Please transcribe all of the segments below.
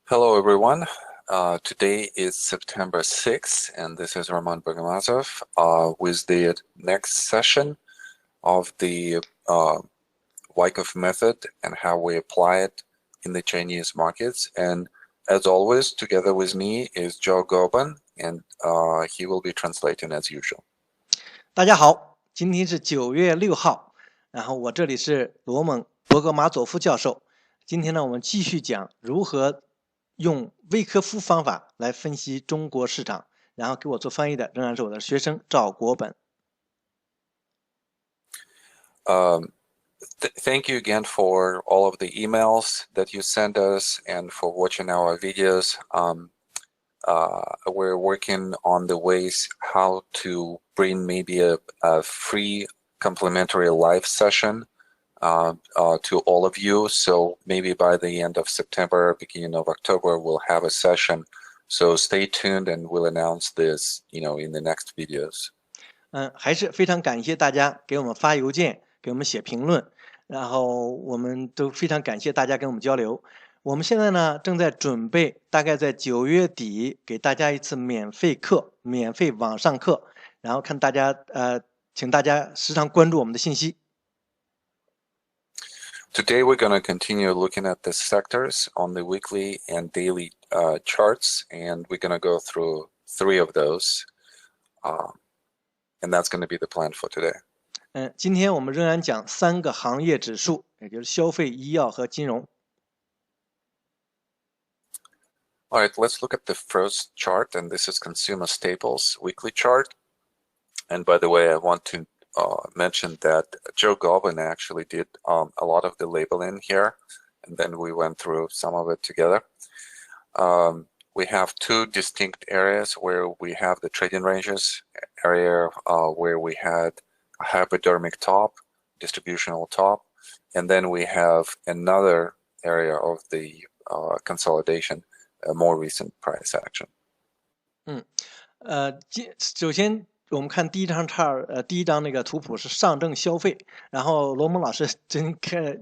Hello, everyone. Today is September 6th, and this is Roman Bogomazov with the next session of the WYCKOFF method and how we apply it in the Chinese markets. And as always, together with me is Joe Goban, and he will be translating as usual. 大家好，今天是9月6号，然后我这里是罗蒙·伯格马佐夫教授。今天呢，我们继续讲如何用威科夫方法来分析中国市场，然后给我做翻译的仍然是我的学生赵国本。Thank you again for all of the emails that you send us and for watching our videos. We're working on the ways how to bring maybe a free complimentary live session to all of you. So maybe by the end of September, beginning of October, we'll have a session. So stay tuned and we'll announce this, in the next videos. 还是非常感谢大家给我们发邮件，给我们写评论，然后我们都非常感谢大家跟我们交流。我们现在呢正在准备，大概在9月底给大家一次免费课，免费网上课，然后看大家请大家时常关注我们的信息。Today we're going to continue looking at the sectors on the weekly and daily charts, and we're going to go through 3 of those, and that's going to be the plan for today. 今天我们仍然讲3个行业指数，也就是消费、医药和金融。All right, let's look at the first chart, and this is Consumer Staples weekly chart. And by the way, I want to mention that Joe Goban actually did a lot of the labeling here, and then we went through some of it together. We have 2 distinct areas where we have the trading ranges, area where we had a hypodermic top, distributional top, and then we have another area of the consolidation, a more recent price action. 首先我们看第一张第一张那个图谱是上证消费，然后罗蒙老师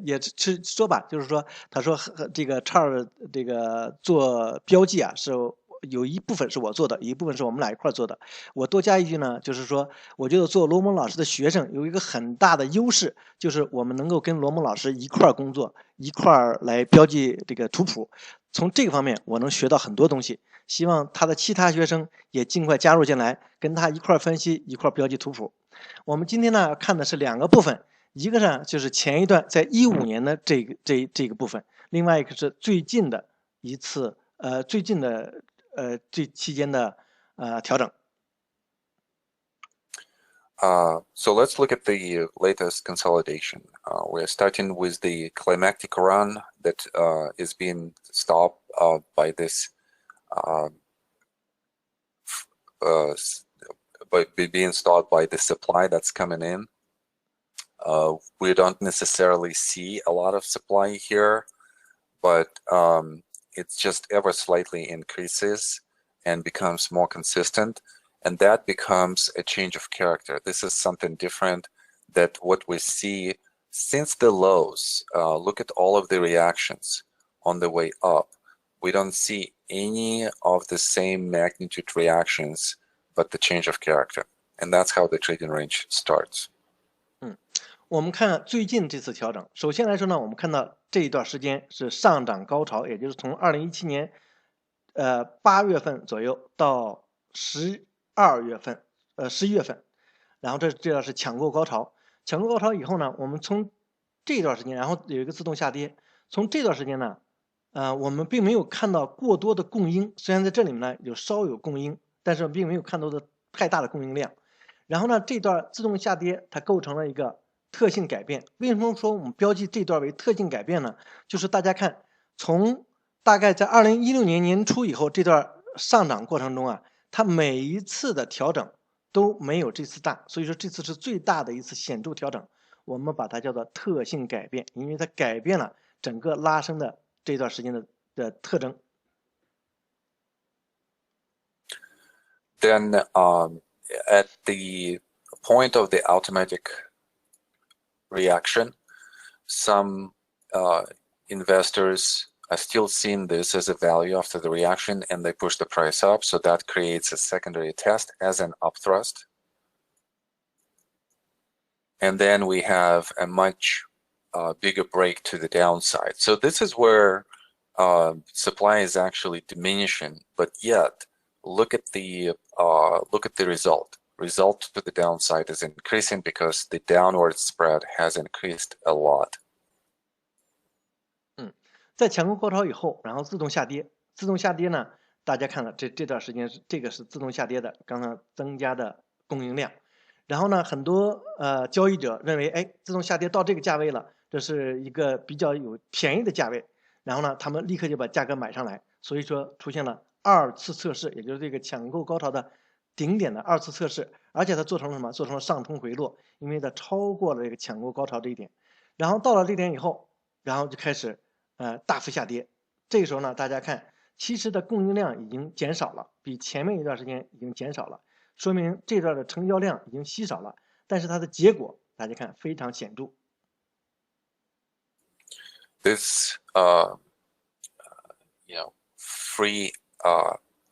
也是说吧，就是说他说这个chart这个做标记啊，是有一部分是我做的，一部分是我们俩一块做的。我多加一句呢，就是说我觉得做罗蒙老师的学生有一个很大的优势，就是我们能够跟罗蒙老师一块工作，一块来标记这个图谱。从这个方面我能学到很多东西，希望他的其他学生也尽快加入进来，跟他一块分析，一块标记图谱。我们今天呢看的是2个部分，一个呢就是前一段在15年的这个部分，另外一个是最近的一次这期间的调整。So let's look at the latest consolidation. We're starting with the climactic run that is being stopped by this, being stopped by the supply that's coming in. We don't necessarily see a lot of supply here, but it's just ever slightly increases and becomes more consistent. And that becomes a change of character. This is something different that what we see since the lows. Look at all of the reactions on the way up. We don't see any of the same magnitude reactions, but the change of character. And that's how the trading range starts. 我们看最近这次调整，首先来说呢，我们看到这一段时间是上涨高潮，也就是从2017年8月份左右到11月份，然后这段是抢购高潮。抢购高潮以后呢，我们从这段时间，然后有一个自动下跌。从这段时间呢，我们并没有看到过多的供应，虽然在这里面呢稍有供应，但是并没有看到的太大的供应量。然后呢，这段自动下跌它构成了一个特性改变。为什么说我们标记这段为特性改变呢？就是大家看，从大概在2016年年初以后，这段上涨过程中啊，它每一次的调整都没有这次大，所以说这次是最大的一次显著调整，我们把它叫做特性改变，因为它改变了整个拉升的这段时间的特征。Then at the point of the automatic reaction, some investors still seeing this as a value after the reaction, and they push the price up, so that creates a secondary test as an upthrust. And then we have a much bigger break to the downside. So this is where supply is actually diminishing, but yet look at the result. Result to the downside is increasing because the downward spread has increased a lot. 在抢购高潮以后，然后自动下跌。自动下跌呢，大家看了这段时间这个是自动下跌的，刚刚增加的供应量。然后呢，很多交易者认为，哎，自动下跌到这个价位了，这是一个比较便宜的价位。然后呢，他们立刻就把价格买上来，所以说出现了2次测试，也就是这个抢购高潮的顶点的2次测试，而且它做成了什么？做成了上冲回落，因为它超过了这个抢购高潮这一点。然后到了这点以后，然后就开始大幅下跌。这个时候呢，大家看，其实的供应量已经减少了，比前面一段时间已经减少了，说明这段的成交量已经稀少了。但是它的结果，大家看非常显著。This free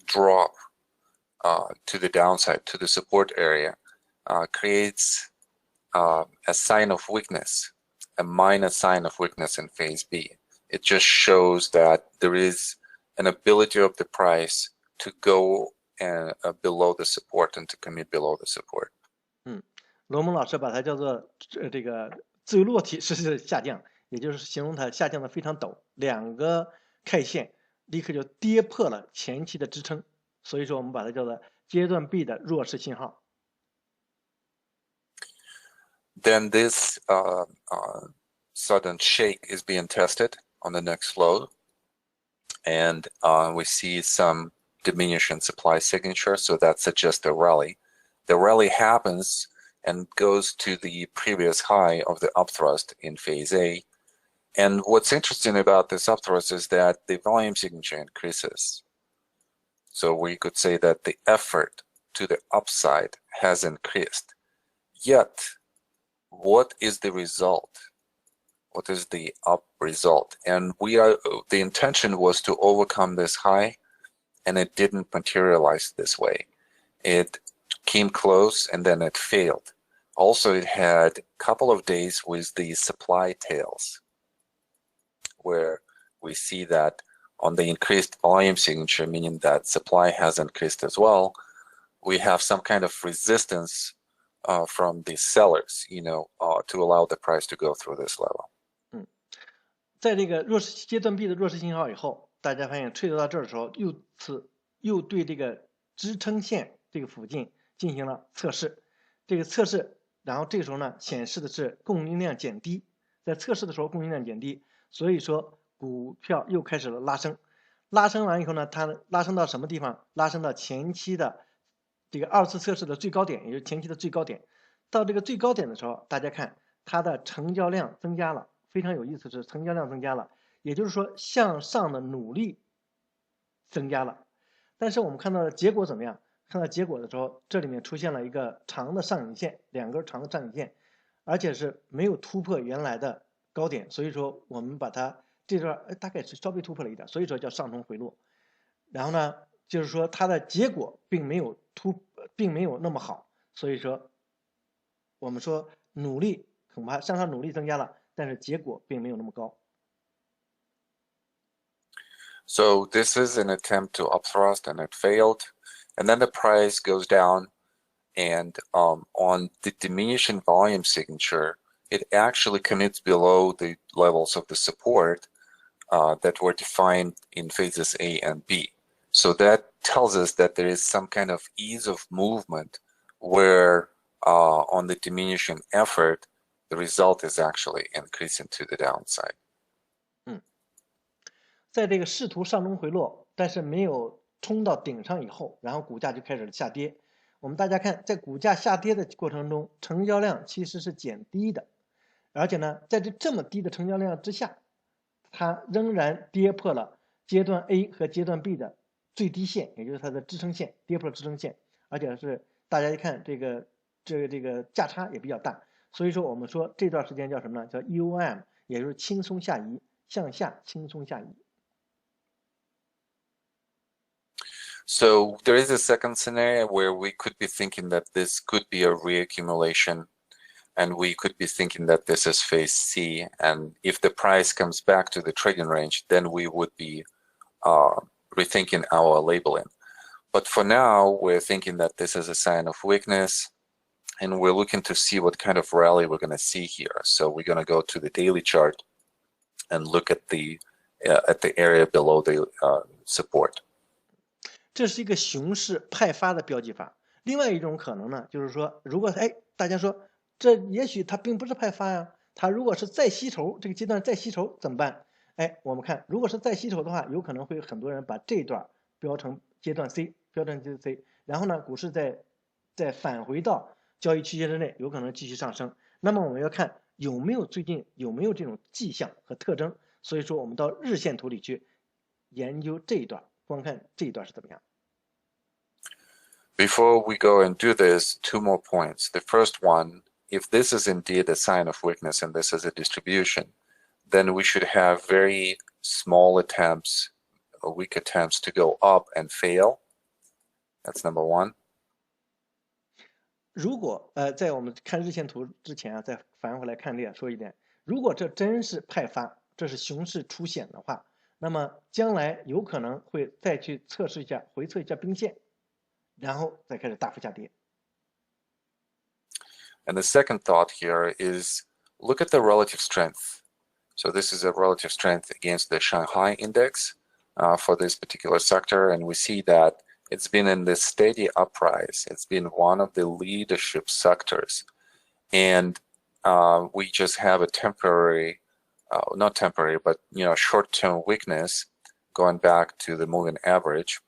drop to the downside, to the support area, creates a sign of weakness, a minor sign of weakness in phase B. It just shows that there is an ability of the price to go below the support and to commit below the support. 罗蒙老师把它叫做这个自由落体式的下降，也就是形容它下降的非常陡，2个 K 线立刻就跌破了前期的支撑，所以说我们把它叫做阶段 B 的弱势信号。Then this sudden shake is being tested on the next flow, and we see some diminishing supply signature, so that suggests a rally. The rally happens and goes to the previous high of the upthrust in phase A. And what's interesting about this upthrust is that the volume signature increases. So we could say that the effort to the upside has increased. Yet, what is the result? What is the up result? And the intention was to overcome this high, and it didn't materialize this way. It came close and then it failed. Also, it had a couple of days with the supply tails, where we see that on the increased volume signature, meaning that supply has increased as well, we have some kind of resistance from the sellers, to allow the price to go through this level. 在这个阶段 B 的弱势信号以后，大家发现推到这儿的时候，又对这个支撑线这个附近进行了测试。这个测试，然后这个时候呢，显示的是供应量减低。在测试的时候，供应量减低，所以说股票又开始了拉升。拉升完以后呢，它拉升到什么地方？拉升到前期的这个2次测试的最高点，也就是前期的最高点。到这个最高点的时候，大家看它的成交量增加了。非常有意思是成交量增加了，也就是说向上的努力增加了。但是我们看到的结果怎么样？看到结果的时候，这里面出现了一个长的上影线，2根长的上影线，而且是没有突破原来的高点，所以说我们把它这段大概是稍微突破了一点，所以说叫上冲回落。然后呢，就是说它的结果并没有那么好，所以说我们说努力恐怕向上努力增加了。但是结果并没有那么高。So this is an attempt to upthrust and it failed. And then the price goes down, and on the diminishing volume signature, it actually commits below the levels of the support that were defined in phases A and B. So that tells us that there is some kind of ease of movement where on the diminishing effort, the result is actually increasing to the downside. 在这个试图上冲回落，但是没有冲到顶上以后，然后股价就开始下跌。我们大家看，在股价下跌的过程中，成交量其实是减低的，而且呢，在这么低的成交量之下，它仍然跌破了阶段 A 和阶段 B 的最低线，也就是它的支撑线，跌破了支撑线，而且是大家一看这个价差也比较大。所以说我们说这段时间叫什么呢？叫 EOM， 也就是轻松下移，向下轻松下移。So there is a second scenario where we could be thinking that this could be a reaccumulation, and we could be thinking that this is phase C, and if the price comes back to the trading range, then we would be rethinking our labeling. But for now, we're thinking that this is a sign of weakness, and we're looking to see what kind of rally we're going to see here. So we're going to go to the daily chart and look at the area below the support. 这是一个熊市派发的标记法。另外一种可能呢，就是说，如果大家说这也许它并不是派发呀，它如果是再吸筹，这个阶段再吸筹怎么办？我们看，如果是再吸筹的话，有可能会有很多人把这一段标成阶段 C， 标成阶段 C， 然后呢，股市再返回到交易区间之内，有可能继续上升。那么我们要看最近有没有这种迹象和特征。所以说，我们到日线图里去研究这一段。光看这一段是怎么样。Before we go and do this, two more points. The first one, if this is indeed a sign of weakness and this is a distribution, then we should have very small attempts, or weak attempts to go up and fail. That's number one. 如果在我们看日线图之前啊，再返回来看列说一点，如果这真是派发，这是熊市出现的话，那么将来有可能会再去测试一下，回测一下冰线，然后再开始大幅下跌。And the second thought here is look at the relative strength. So this is a relative strength against the Shanghai index for this particular sector, and we see that it's been in this steady uprise. It's been one of the leadership sectors, and we just have a temporary, not temporary, but short-term weakness going back to the moving average.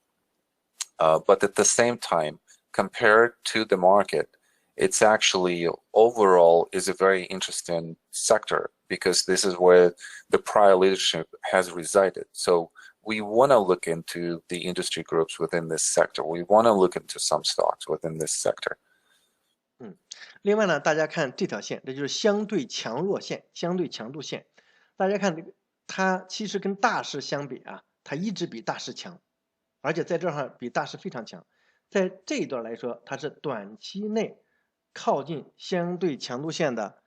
But at the same time, compared to the market, it's actually overall is a very interesting sector because this is where the prior leadership has resided. So we want to look into the industry groups within this sector. We want to look into some stocks within this sector. 另外呢，大家看这条线，这就是相对强弱线、相对强度线。大家看这个，它其实跟大势相比啊，它一直比大势强，而且在这儿比大势非常强。在这一段来说，它是短期内靠近相对强度线的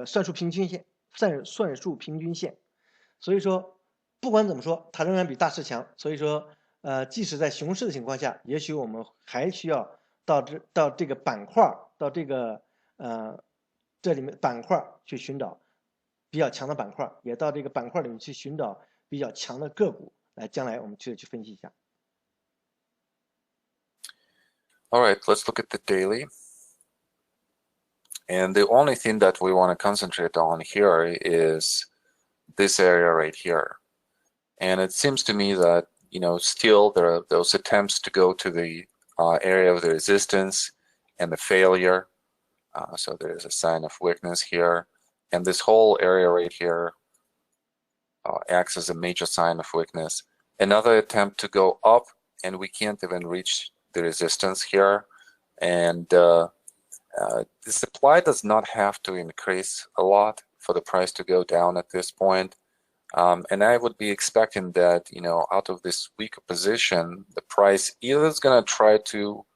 算术平均线，算术平均线。所以说，不管怎么说，它仍然比大势强。所以说，即使在熊市的情况下，也许我们还需要到这个板块，到这个这里面板块去寻找比较强的板块，也到这个板块里面去寻找比较强的个股，来将来我们去分析一下。All right, let's look at the daily. And the only thing that we want to concentrate on here is this area right here. And it seems to me that, still there are those attempts to go to the area of the resistance and the failure. So there is a sign of weakness here. And this whole area right here acts as a major sign of weakness. Another attempt to go up, and we can't even reach the resistance here. And the supply does not have to increase a lot for the price to go down at this point. And I would be expecting that, out of this weaker position, the price either is going to try to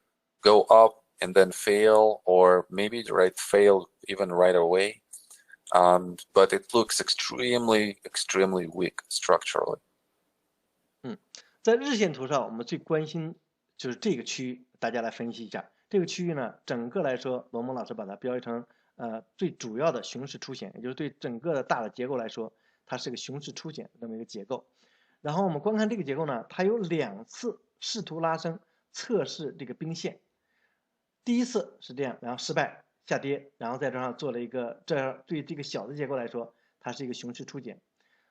go up and then fail, or maybe fail even right away. But it looks extremely, extremely weak structurally. 在日线图上，我们最关心就是这个区域，大家来分析一下。这个区域呢，整个来说，罗蒙老师把它标译成最主要的熊市出现，也就是对整个的大的结构来说，它是个熊市出现这么一个结构。然后我们观看这个结构呢，它有2次试图拉升测试这个冰线。第一次是这样，然后失败下跌，然后在这上做了一个，这样对这个小的结构来说，它是一个熊市出现。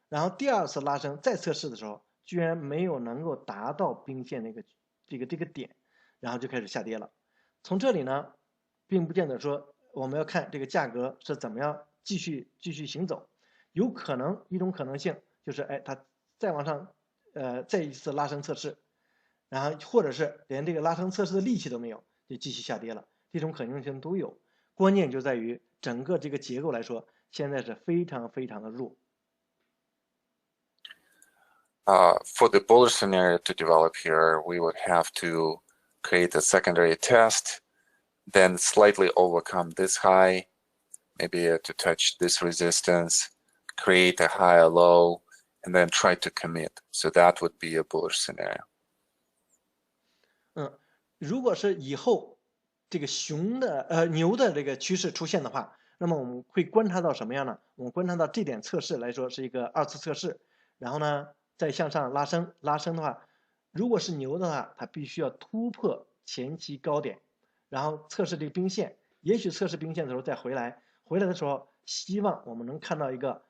然后第2次拉升再测试的时候，居然没有能够达到冰线这个点，然后就开始下跌了。从这里呢，并不见得说我们要看这个价格是怎么样继续行走，有可能一种可能性就是它再往上再一次拉升测试，然后或者是连这个拉升测试的力气都没有，就继续下跌了，这种可能性都有。关键就在于整个这个结构来说，现在是非常非常的弱。for the bullish scenario to develop here, we would have to create a secondary test, then slightly overcome this high, maybe to touch this resistance, create a higher low, and then try to commit. So that would be a bullish scenario. 如果是以后这个牛的这个趋势出现的话，那么我们会观察到什么样呢？我们观察到这点测试来说是一个二次测试，然后呢再向上拉升，拉升的话，如果是牛的话，它必须要突破前期高点，然后测试这个冰线，也许测试冰线的时候再回来，回来的时候希望我们能看到一个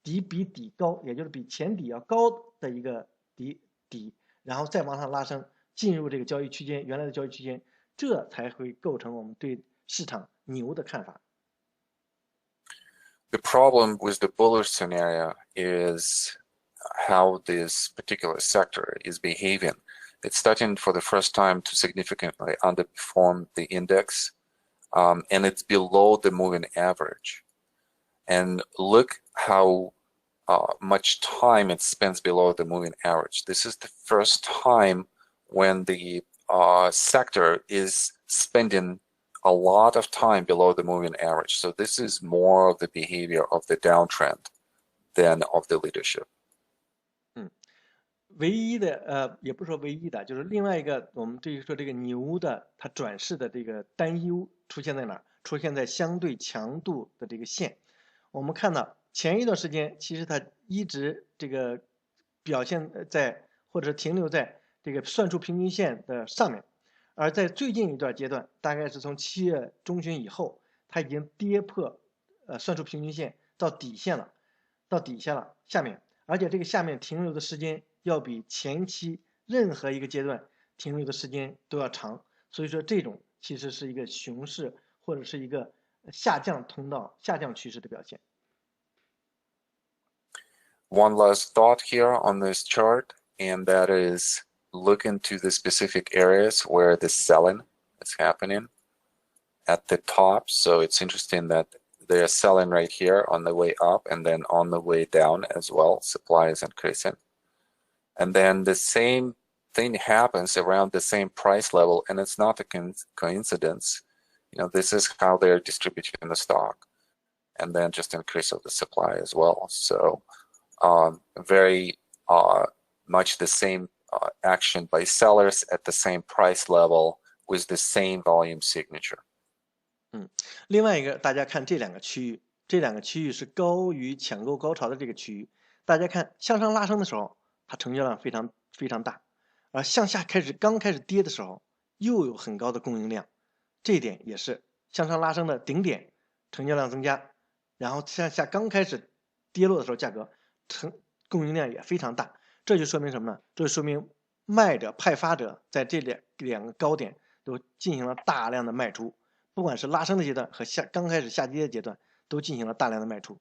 底比底高，也就是比前底要高的一个底，然后再往上拉升，进入这个交易区间，原来的交易区间，这才会构成我们对市场牛的看法。The problem with the bullish scenario is how this particular sector is behaving. It's starting for the first time to significantly underperform the index, and it's below the moving average. And look how much time it spends below the moving average. This is the first time when the sector is spending a lot of time below the moving average. So this is more of the behavior of the downtrend than of the leadership. 唯一的也不是说唯一的，就是另外一个，我们对于说这个牛的它转势的这个担忧出现在哪儿？出现在相对强度的这个线。我们看到前一段时间，其实它一直这个表现在或者停留在这个算术平均线的上面，而在最近一段阶段，大概是从7月中旬以后，它已经跌破算术平均线到底线了，到底下了下面，而且这个下面停留的时间要比前期任何一个阶段停留的时间都要长，所以说这种其实是一个熊市或者是一个下降通道、下降趋势的表现。One last thought here on this chart, and that is look into the specific areas where the selling is happening at the top. So it's interesting that they're selling right here on the way up and then on the way down as well. Supply is increasing. And then the same thing happens around the same price level, and it's not a coincidence. You know, this is how they're distributing the stock, and then just increase of the supply as well. So very much the same action by sellers at the same price level with the same volume signature. 另外一个，大家看这两个区域，这两个区域是高于抢购高潮的这个区域。大家看向上拉升的时候，它成交量非常大，而向下刚开始跌的时候，又有很高的供应量。这一点也是向上拉升的顶点，成交量增加，然后向下刚开始跌落的时候，价格供应量也非常大。这就说明什么呢？这就说明卖者、派发者在这两个高点都进行了大量的卖出。不管是拉升的阶段和刚开始下跌的阶段，都进行了大量的卖出。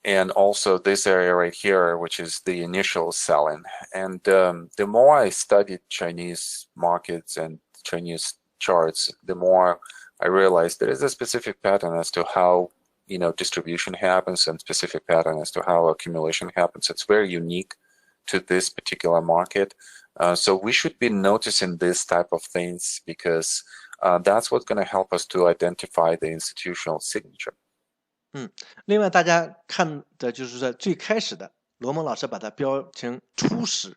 And also this area right here, which is the initial selling. And the more I studied Chinese markets and Chinese charts, the more I realized there is a specific pattern as to how, you know, distribution happens and specific pattern as to how accumulation happens. It's very unique to this particular market. So we should be noticing this type of things because that's what's going to help us to identify the institutional signature. 另外大家看的就是在最开始的，罗蒙老师把它标成初始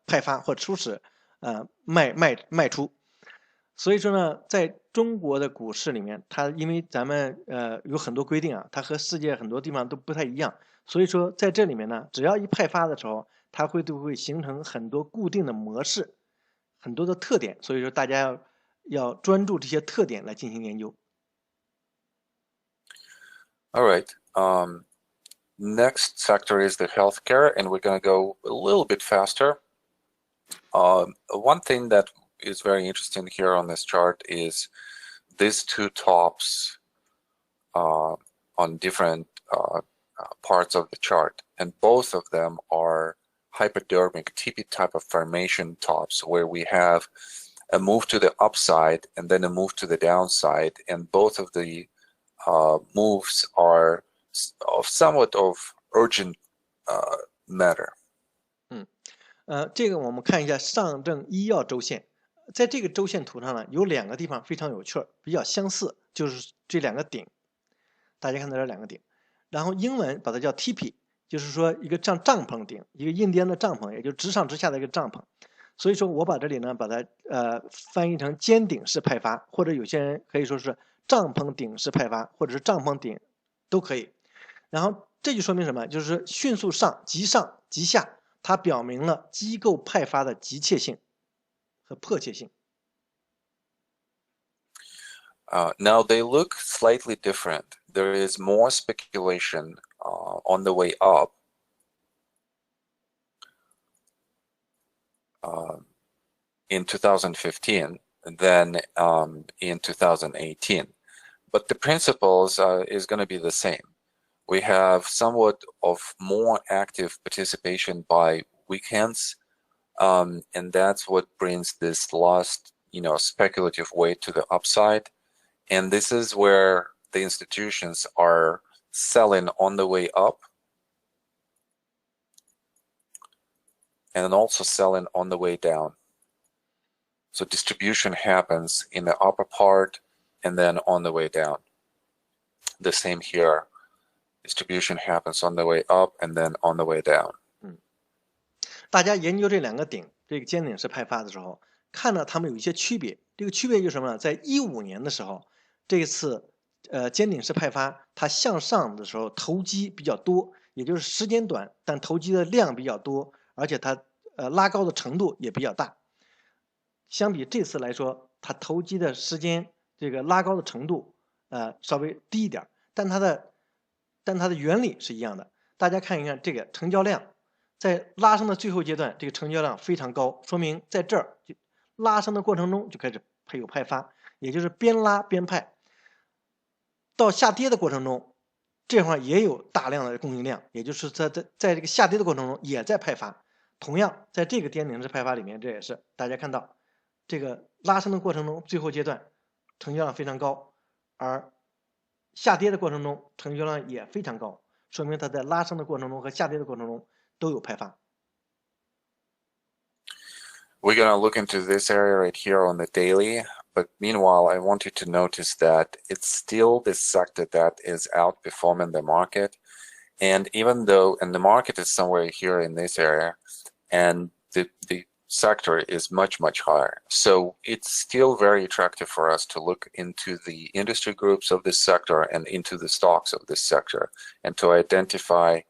派发或初始卖出。所以说呢，在中国的股市里面，它因为咱们有很多规定啊，它和世界很多地方都不太一样，所以说在这里面呢，只要一派发的时候，它都会形成很多固定的模式，很多的特点，所以说大家要专注这些特点来进行研究。All right. Next sector is the healthcare, and we're going to go a little bit faster. One thing that is very interesting here on this chart is these two tops on different parts of the chart, and both of them are hypodermic TP type of formation tops where we have a move to the upside and then a move to the downside, and both of the moves are of somewhat of urgent matter. 这个我们看一下上证医药周线，在这个周线图上呢，有两个地方非常有趣儿，比较相似，就是这两个顶，大家看到这两个顶，然后英文把它叫 TP， 就是说一个像帐篷顶，一个印第安的帐篷，也就直上直下的一个帐篷。所以说我把这里呢把它翻译成尖顶式派发，或者有些人可以说是帐篷顶式派发，或者是帐篷顶都可以。然后这就说明什么？就是迅速上急下，它表明了机构派发的急切性和迫切性。Now they look slightly different. There is more speculation on the way up. In 2015 than in 2018, but the principles is going to be the same. We have somewhat of more active participation by weekends, and that's what brings this last, speculative weight to the upside. And this is where the institutions are selling on the way up and also selling on the way down. So distribution happens in the upper part and then on the way down. The same here. Distribution happens on the way up and then on the way down. 大家研究这两个顶，这个尖顶式派发的时候，看到它们有一些区别。这个区别就是什么呢？在15年的时候，这一次尖顶式派发，它向上的时候投机比较多，也就是时间短，但投机的量比较多，而且它拉高的程度也比较大。相比这次来说，它投机的时间这个拉高的程度稍微低一点，但它的原理是一样的。大家看一看这个成交量，在拉升的最后阶段，这个成交量非常高，说明在这儿就拉升的过程中就开始有派发，也就是边拉边派。到下跌的过程中，这块也有大量的供应量，也就是在这个下跌的过程中也在派发。同样，在这个尖顶式派发里面，这也是大家看到。这个拉升的过程中，最后阶段成交量非常高，而下跌的过程中成交量也非常高，说明它在拉升的过程中和下跌的过程中都有派发。We're going to look into this area right here on the daily, but meanwhile, I want you to notice that it's still the sector that is outperforming the market. And even though, and the market is somewhere here in this area, and the sector is much higher, so it's still very attractive for us to look into the industry groups of this sector and into the stocks of this sector and to identify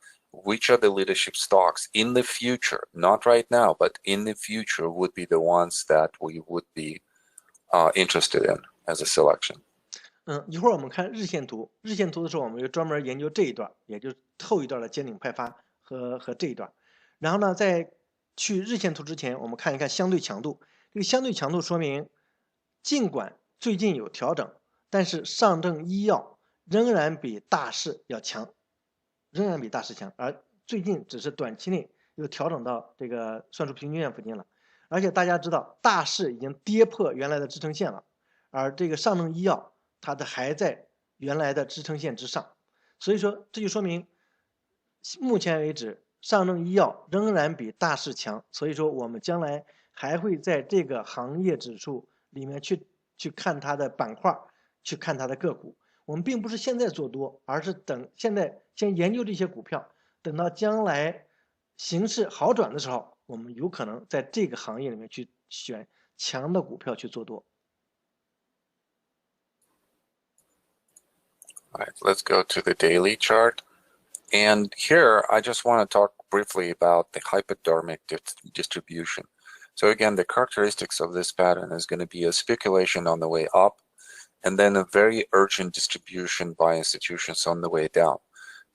which are the leadership stocks in the future, not right now, but in the future would be the ones that we would be interested in as a selection. 一会儿我们看日线图，日线图的时候我们就专门研究这一段，也就是后一段的尖顶派发和这一段。然后呢，在去日线图之前，我们看一看相对强度。这个相对强度说明，尽管最近有调整，但是上证医药仍然比大势要强，而最近只是短期内又调整到这个算术平均线附近了。而且大家知道，大势已经跌破原来的支撑线了，而这个上证医药它还在原来的支撑线之上，所以说这就说明，目前为止上证医药仍然比大势强，所以说我们将来还会在这个行业指数里面去看它的板块，去看它的个股。我们并不是现在做多，而是等现在先研究这些股票，等到将来形势好转的时候，我们有可能在这个行业里面去选强的股票去做多。All right, let's go to the daily chart. And here, I just want to talk briefly about the hypodermic distribution. So again, the characteristics of this pattern is going to be a speculation on the way up, and then a very urgent distribution by institutions on the way down.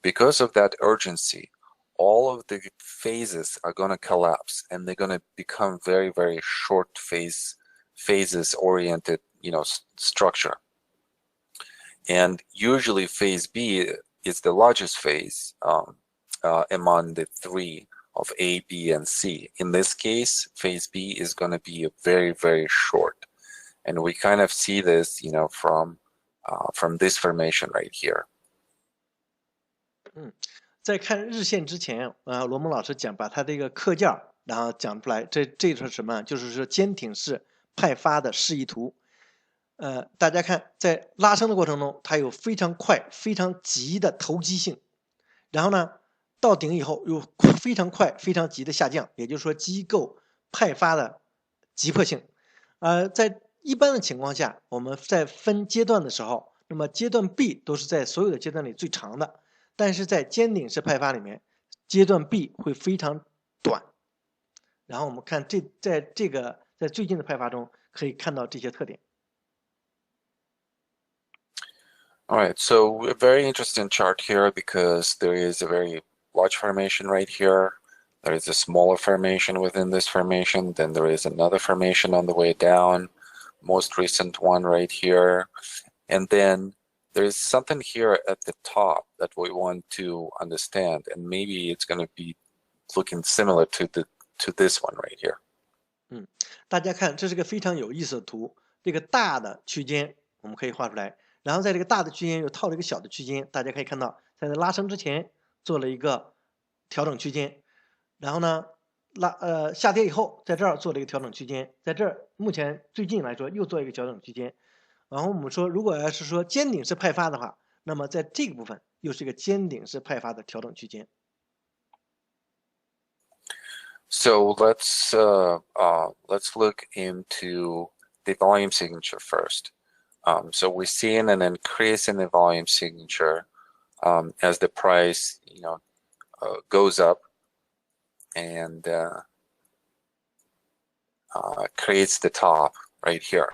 Because of that urgency, all of the phases are going to collapse, and they're going to become very short phases oriented, structure. And usually phase B is the largest phase among the three of A, B, and C. In this case, phase B is going to be very short. And we kind of see this, from this formation right here. 在看日线之前，罗蒙老师把他这个课件然后讲出来，这是什么？就是说坚挺式派发的示意图。大家看，在拉升的过程中，它有非常快、非常急的投机性，然后呢，到顶以后又非常快、非常急的下降，也就是说机构派发的急迫性。在一般的情况下，我们在分阶段的时候，那么阶段 B 都是在所有的阶段里最长的，但是在尖顶式派发里面，阶段 B 会非常短。然后我们看在最近的派发中可以看到这些特点。All right, so a very interesting chart here because there is a very large formation right here. There is a smaller formation within this formation. Then there is another formation on the way down, most recent one right here. And then there is something here at the top that we want to understand, and maybe it's going to be looking similar to this one right here. 大家看，这是个非常有意思的图。这个大的区间我们可以画出来，然后在这个大的区间又套了一个小的区间。大家可以看到，在拉升之前做了一个调整区间，然后呢下跌以后，在这儿做了一个调整区间，在这儿目前最近来说又做一个调整区间。然后我们说，如果要是说尖顶式派发的话，那么在这个部分又是一个尖顶式派发的调整区间。So let's look into the volume signature first. So we're seeing an increase in the volume signature as the price, goes up and creates the top right here.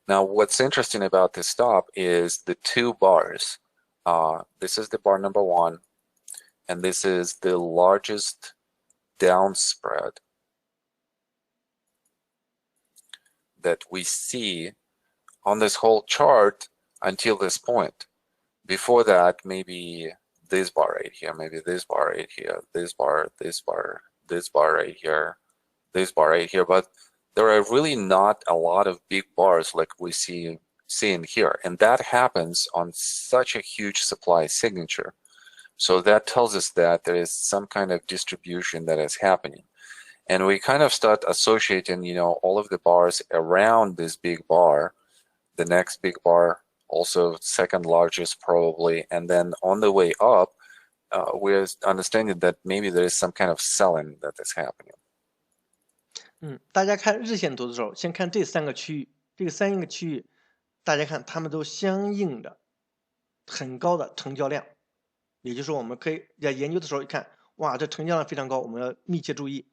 Now, what's interesting about this stop is the two bars. This is the bar number one, and this is the largest down spread that we see on this whole chart until this point. Before that, maybe this bar right here, maybe this bar right here, this bar, this bar, this bar right here, this bar right here, but there are really not a lot of big bars like we see in here, and that happens on such a huge supply signature. So that tells us that there is some kind of distribution that is happening. And we kind of start associating, all of the bars around this big bar, the next big bar, also second largest probably, and then on the way up, we're understanding that maybe there is some kind of selling that is happening. 大家看日线图的时候，先看这三个区域，这个三个区域，大家看它们都相应的很高的成交量。也就是说，我们可以在研究的时候一看，哇，这成交量非常高，我们要密切注意。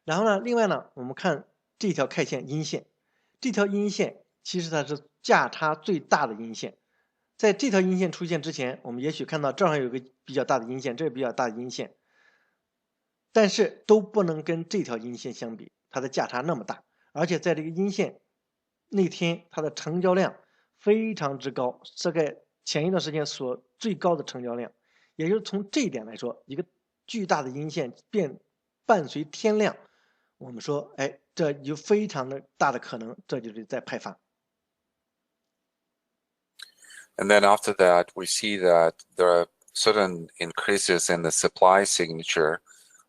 然后呢，另外呢，我们看这条 K 线阴线，这条阴线其实它是价差最大的阴线。在这条阴线出现之前，我们也许看到正好有个比较大的阴线，这是比较大的阴线，但是都不能跟这条阴线相比，它的价差那么大，而且在这个阴线那天，它的成交量非常之高，大概前一段时间所最高的成交量。也就是从这一点来说，一个巨大的阴线伴随天量，我们说，这有非常的大的可能，这就是在派发。And then after that, we see that there are certain increases in the supply signature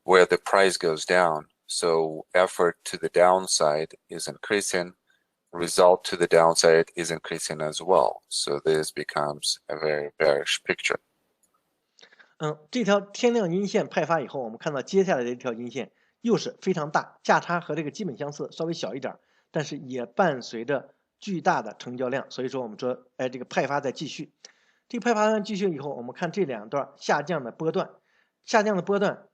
where the price goes down. So effort to the downside is increasing, result to the downside is increasing as well. So this becomes a very bearish picture. 这条天量阴线派发以后，我们看到接下来的一条阴线又是非常大，价差和这个基本相似，稍微小一点，但是也伴随着巨大的成交量，所以说我们说，这个派发在继续。这个派发继续以后，我们看这两段下降的波段，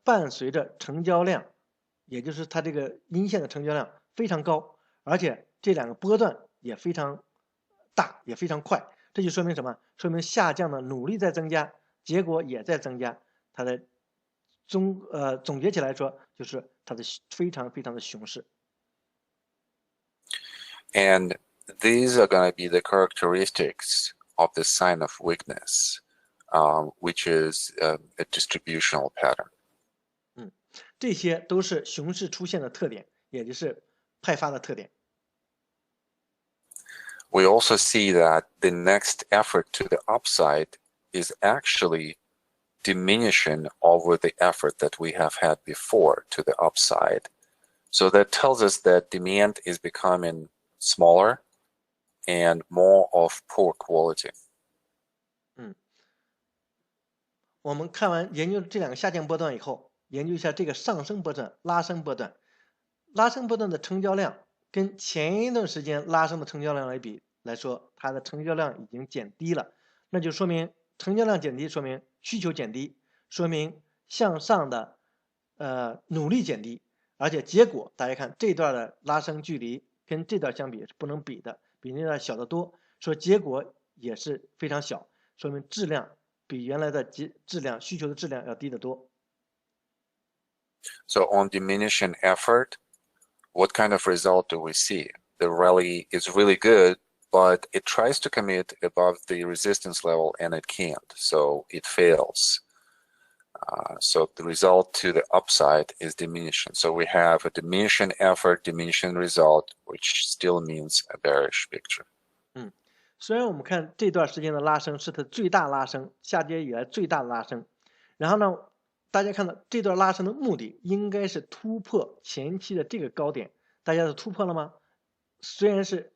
伴随着成交量，也就是它这个阴线的成交量非常高，而且这两个波段也非常大，也非常快，这就说明什么？说明下降的努力在增加。结果也在增加，它的总结起来说，就是它的非常非常的熊市。And these are going to be the characteristics of the sign of weakness, which is a distributional pattern. 这些都是熊市出现的特点，也就是派发的特点。We also see that the next effort to the upside is actually diminishing over the effort that we have had before to the upside. So that tells us that demand is becoming smaller and more of poor quality. 我们看完研究这两个下降波段以后，研究一下这个上升波段、拉升波段。拉升波段的成交量跟前一段时间拉升的成交量来说，它的成交量已经减低了，那就说明成交量减低，说明需求减低，说明向上的努力减低，而且结果大家看这段的拉升距离跟这段相比是不能比的，比那段小得多，说结果也是非常小，说明质量比原来的需求的质量要低得多。So on diminishing effort, what kind of result do we see? The rally is really good, but it tries to commit above the resistance level and it can't, so it fails. So the result to the upside is diminishing. So we have a diminishing effort, diminishing result, which still means a bearish picture. 虽然我们看这段时间的拉升是它最大拉升，下跌以来最大的拉升，然后呢，大家看到这段拉升的目的应该是突破前期的这个高点，大家都突破了吗？虽然是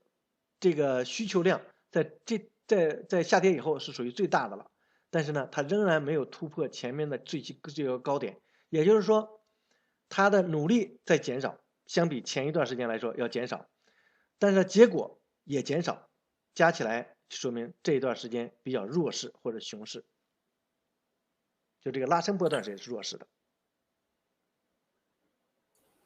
这个需求量在下跌以后是属于最大的了，但是呢，它仍然没有突破前面的这个高点，也就是说，它的努力在减少，相比前一段时间来说要减少，但是结果也减少。加起来说明这一段时间比较弱势或者熊市，就这个拉升波段也是弱势的。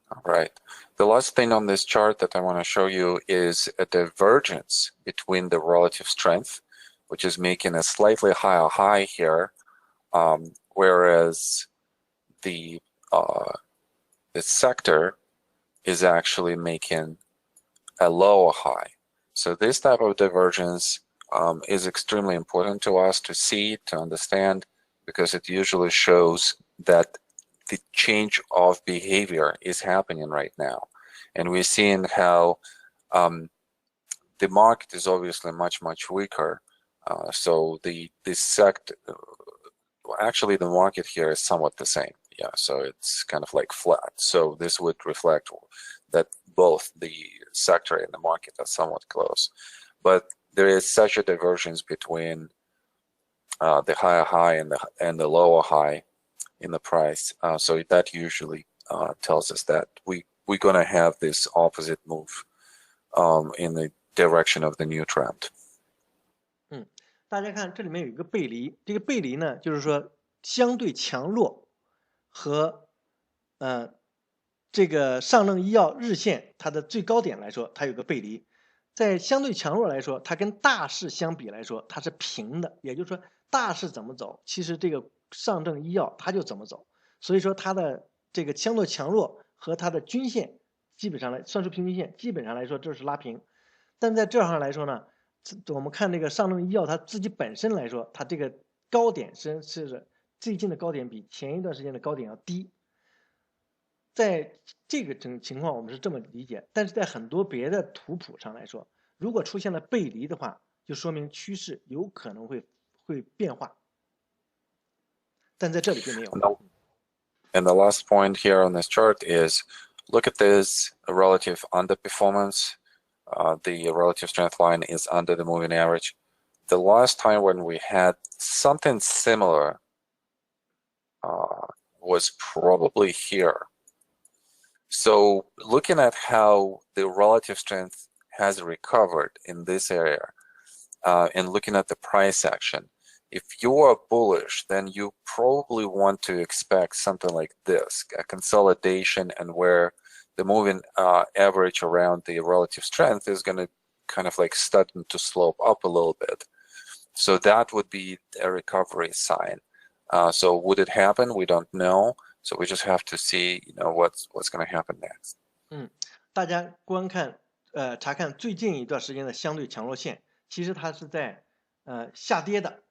All right. The last thing on this chart that I want to show you is a divergence between the relative strength, which is making a slightly higher high here, whereas the sector is actually making a lower high. So this type of divergence is extremely important to us to see, to understand, because it usually shows that the change of behavior is happening right now. And we're seeing how the market is obviously much weaker. So the sector, actually the market here is somewhat the same. Yeah, so it's kind of like flat. So this would reflect that both the sector and the market are somewhat close. But there is such a divergence between the higher high and the lower high in the price. So that usually tells us that we're going to have this opposite move in the direction of the new trend. 大家看这里面有一个背离，这个背离呢，就是说相对强弱和这个上证医药日线它的最高点来说，它有个背离。在相对强弱来说，它跟大势相比来说，它是平的。也就是说，大势怎么走，其实这个上证医药它就怎么走。所以说它的这个相对强弱和它的均线基本上算术平均线基本上来说这是拉平。但在这上来说呢，我们看这个上证医药它自己本身来说，它这个高点是最近的高点比前一段时间的高点要低。在这个情况我们是这么理解，但是在很多别的图谱上来说，如果出现了背离的话，就说明趋势有可能会变化，但在这里并没有。And the last point here on this chart is, look at this relative underperformance. The relative strength line is under the moving average. The last time when we had something similar was probably here. So looking at how the relative strength has recovered in this area and looking at the price action, if you are bullish, then you probably want to expect something like this, a consolidation, and where the moving average around the relative strength is going to kind of like starting to slope up a little bit. So that would be a recovery sign. So would it happen? We don't know. So we just have to see, what's going to happen next. 大家查看最近一段时间的相对强弱线，其实它是在下跌的，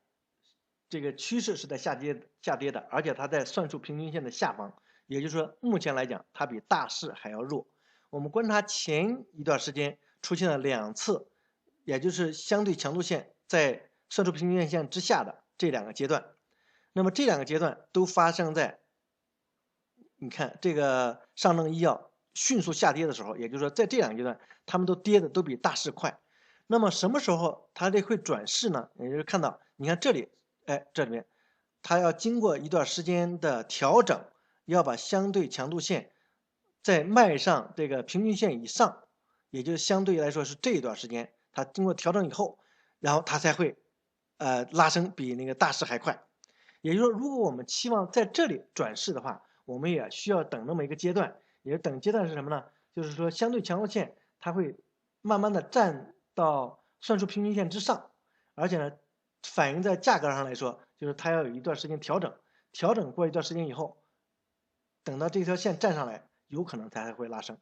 这个趋势是在下跌的，而且它在算术平均线的下方，也就是说目前来讲它比大势还要弱。我们观察前一段时间出现了2次，也就是相对强度线在算术平均线之下的这2个阶段。那么这两个阶段都发生在，你看这个上证医药迅速下跌的时候，也就是说在这两个阶段，他们都跌的都比大势快。那么什么时候它这会转势呢？也就是看到，你看这里，哎，这里面，它要经过一段时间的调整，要把相对强度线再迈上这个平均线以上，也就是相对来说是这一段时间，它经过调整以后，然后它才会，拉升比那个大势还快。也就是说，如果我们期望在这里转势的话，我们也需要等那么一个阶段。也等阶段是什么呢？就是说，相对强弱线它会慢慢的站到算术平均线之上，而且呢，反映在价格上来说，就是它要有一段时间调整，调整过一段时间以后，等到这条线站上来，有可能才会拉升。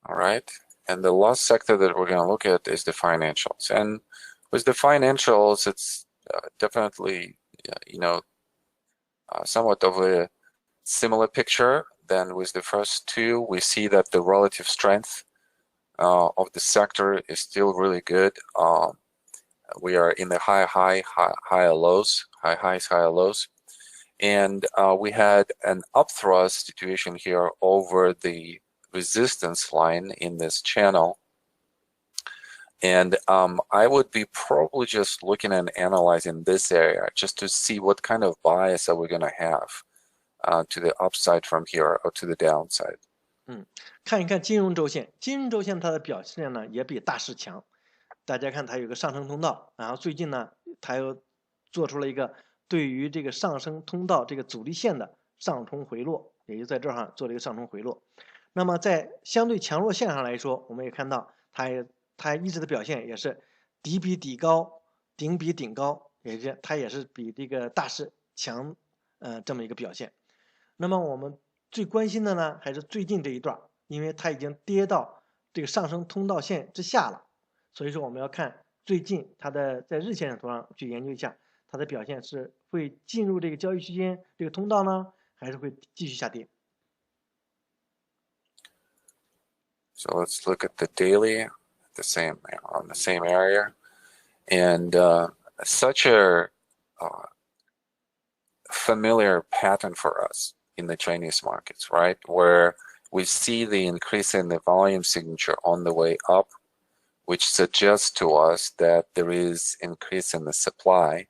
All right. And the last sector that we're going to look at is the financials. And with the financials, it's definitely, somewhat of a similar picture than with the first two. We see that the relative strength of the sector is still really good. We are in the high lows, high highs, high lows. And we had an upthrust situation here over the resistance line in this channel. And I would be probably just looking and analyzing this area just to see what kind of bias are we going to have to the upside from here or to the downside. 看一看金融周线，金融周线它的表现呢也比大势强。大家看它有个上升通道，然后最近呢它又做出了一个对于这个上升通道这个阻力线的上冲回落，也就在这儿做了一个上冲回落。那么在相对强弱线上来说，我们也看到它一直的表现也是底比底高，顶比顶高，它也是比这个大势强，这么一个表现。那么我们最关心的呢，还是最近这一段，因为它已经跌到这个上升通道线之下了，所以说我们要看最近它的在日线图上去研究一下它的表现是会进入这个交易区间这个通道呢，还是会继续下跌。So let's look at the daily, on the same area, and such a familiar pattern for us in the Chinese markets, right? Where we see the increase in the volume signature on the way up, which suggests to us that there is increase in the supply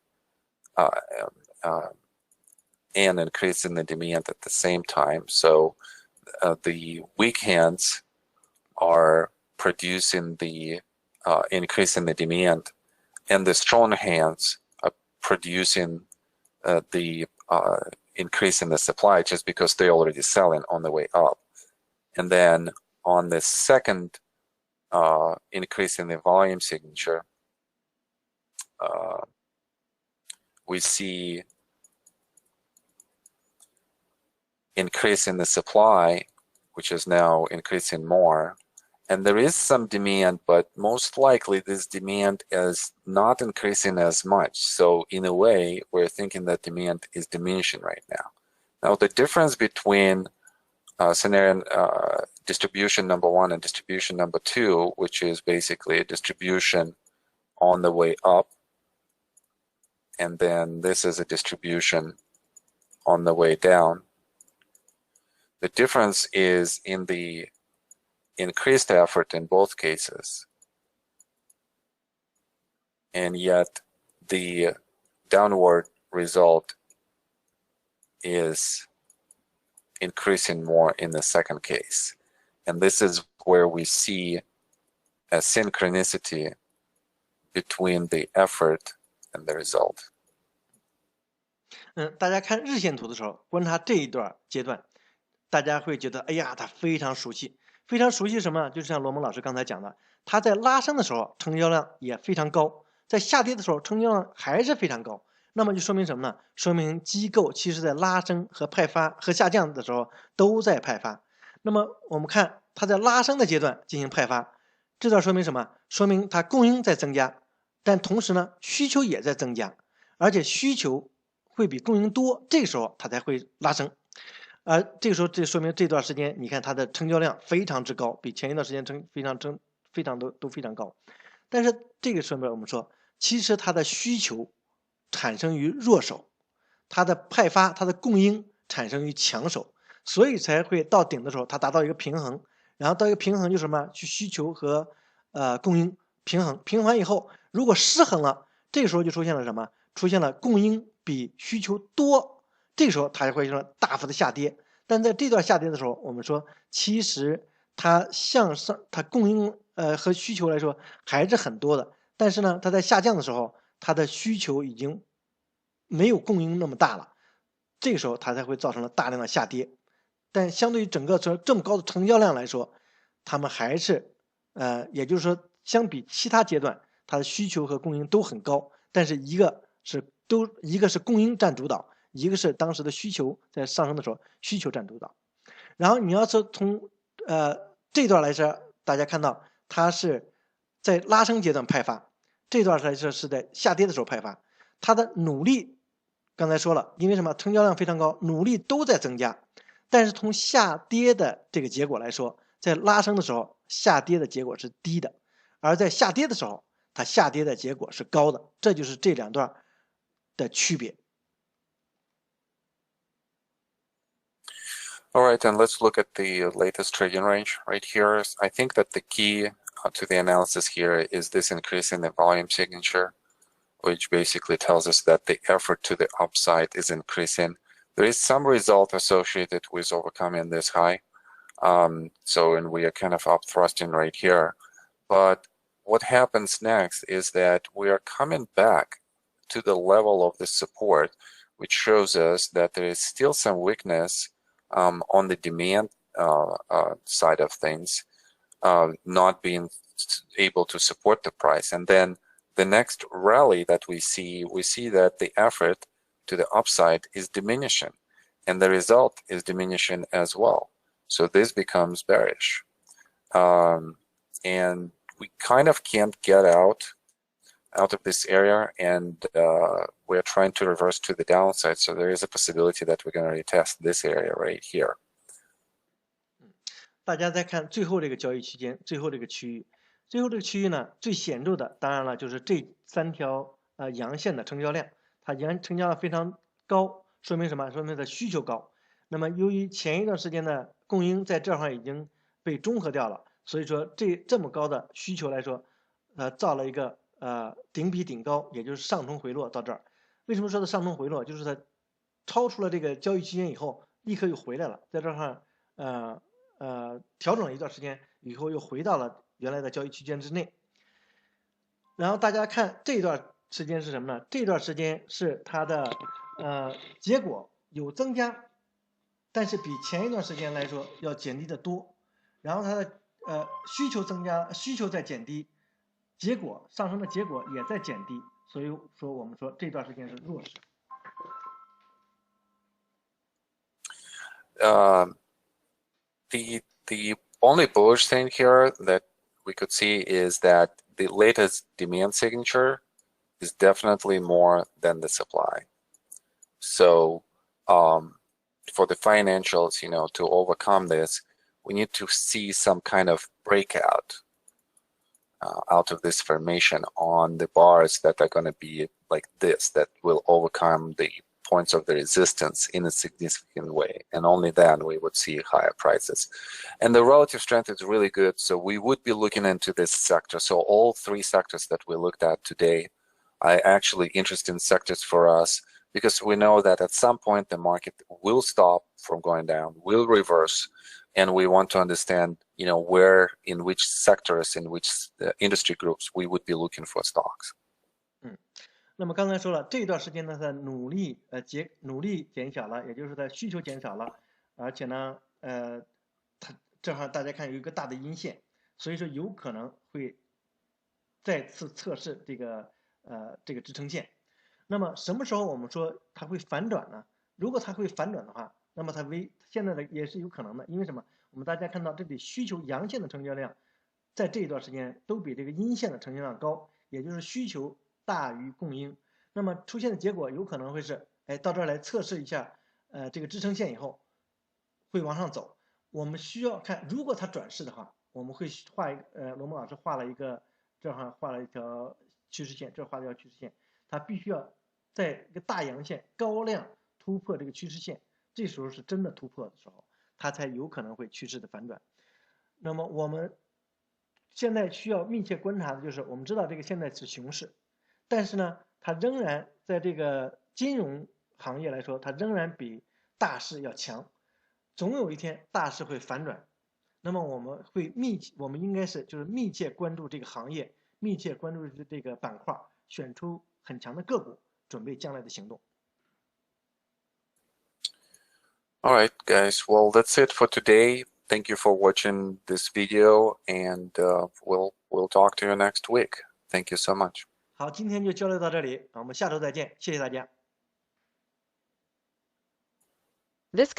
and increase in the demand at the same time. So the weak hands are producing the increase in the demand, and the strong hands are producing the increase in the supply just because they're already selling on the way up. And then on the second increase in the volume signature, we see increase in the supply, which is now increasing more. And there is some demand, but most likely this demand is not increasing as much. So in a way, we're thinking that demand is diminishing right now. Now, the difference between scenario distribution number one and distribution number two, which is basically a distribution on the way up, and then this is a distribution on the way down. The difference is in the increased effort in both cases, and yet the downward result is increasing more in the second case. And this is where we see a synchronicity between the effort and the result. 大家看日线图的时候，观察这一段阶段，大家会觉得，哎呀，它非常熟悉。非常熟悉什么？就像罗蒙老师刚才讲的，它在拉升的时候成交量也非常高，在下跌的时候成交量还是非常高。那么就说明什么呢？说明机构其实在拉升和派发和下降的时候都在派发。那么我们看它在拉升的阶段进行派发，这段说明什么？说明它供应在增加，但同时呢需求也在增加，而且需求会比供应多，这个时候它才会拉升。而这个时候，这说明这段时间，你看它的成交量非常之高，比前一段时间非常都非常高。但是这个说明我们说，其实它的需求产生于弱手，它的派发、它的供应产生于强手，所以才会到顶的时候它达到一个平衡，然后到一个平衡就是什么？去需求和供应平衡，平衡以后如果失衡了，这个时候就出现了什么？出现了供应比需求多，这个时候它就会说大幅的下跌。但在这段下跌的时候，我们说其实它向上，它供应和需求来说还是很多的，但是呢，它在下降的时候，它的需求已经没有供应那么大了，这个时候它才会造成了大量的下跌。但相对于整个这么高的成交量来说，他们还是也就是说，相比其他阶段，它的需求和供应都很高，但是一个是供应占主导，一个是当时的需求在上升的时候需求占主导。然后你要是从这段来说，大家看到它是在拉升阶段派发，这段来说是在下跌的时候派发，它的努力刚才说了，因为什么？成交量非常高，努力都在增加，但是从下跌的这个结果来说，在拉升的时候下跌的结果是低的，而在下跌的时候它下跌的结果是高的，这就是这两段的区别。All right, and let's look at the latest trading range right here. I think that the key to the analysis here is this increase in the volume signature, which basically tells us that the effort to the upside is increasing. There is some result associated with overcoming this high. And we are kind of up thrusting right here. But what happens next is that we are coming back to the level of the support, which shows us that there is still some weakness on the demand side of things, not being able to support the price. And then the next rally that we see that the effort to the upside is diminishing, and the result is diminishing as well. So this becomes bearish. And we kind of can't get out of this area, and we're trying to reverse to the downside. So there is a possibility that we're going to retest this area right here. 大家再看最后这个交易区间，最后这个区域，最后这个区域呢，最显著的当然了就是这三条阳线的成交量，它成交量非常高，说明什么？说明它的需求高。那么由于前一段时间的供应在这块已经被中和掉了，所以说这么高的需求来说，造了一个顶比顶高，也就是上冲回落到这儿。为什么说的上冲回落？就是它超出了这个交易区间以后，立刻又回来了，在这块调整了一段时间以后，又回到了原来的交易区间之内。然后大家看这段时间是什么呢？这段时间是它的结果有增加，但是比前一段时间来说要减低的多。然后它的需求增加，需求在减低，结果上升的结果也在减低，所以说我们说这段时间是弱势。The only bullish thing here that we could see is that the latest demand signature is definitely more than the supply. So for the financials, to overcome this, we need to see some kind of breakout out of this formation on the bars that are going to be like this, that will overcome the points of the resistance in a significant way, and only then we would see higher prices. And the relative strength is really good, so we would be looking into this sector. So all three sectors that we looked at today are actually interesting sectors for us, because we know that at some point the market will stop from going down, will reverse, and we want to understand, where, in which sectors, in which industry groups we would be looking for stocks. 那么刚才说了，这段时间呢，它努力减小了，也就是它需求减少了，而且呢，它正好大家看有一个大的阴线，所以说有可能会再次测试这个支撑线。那么什么时候我们说它会反转呢？如果它会反转的话，那么现在的也是有可能的，因为什么？我们大家看到这里需求阳线的成交量，在这一段时间都比这个阴线的成交量高，也就是需求大于供应。那么出现的结果有可能会是，到这儿来测试一下，这个支撑线以后会往上走。我们需要看，如果它转势的话，我们会画一个，罗蒙老师画了一个，正好画了一条趋势线，这画的叫趋势线，它必须要在一个大阳线高量突破这个趋势线，这时候是真的突破的时候，它才有可能会趋势的反转。那么我们现在需要密切观察的就是，我们知道这个现在是熊市，但是呢，它仍然在这个金融行业来说，它仍然比大势要强，总有一天大势会反转。那么我们应该是就是密切关注这个行业，密切关注这个板块，选出很强的个股，准备将来的行动。All right, guys. Well, that's it for today. Thank you for watching this video, and we'll talk to you next week. Thank you so much. 好，今天就交流到这里，我们下周再见，谢谢大家。This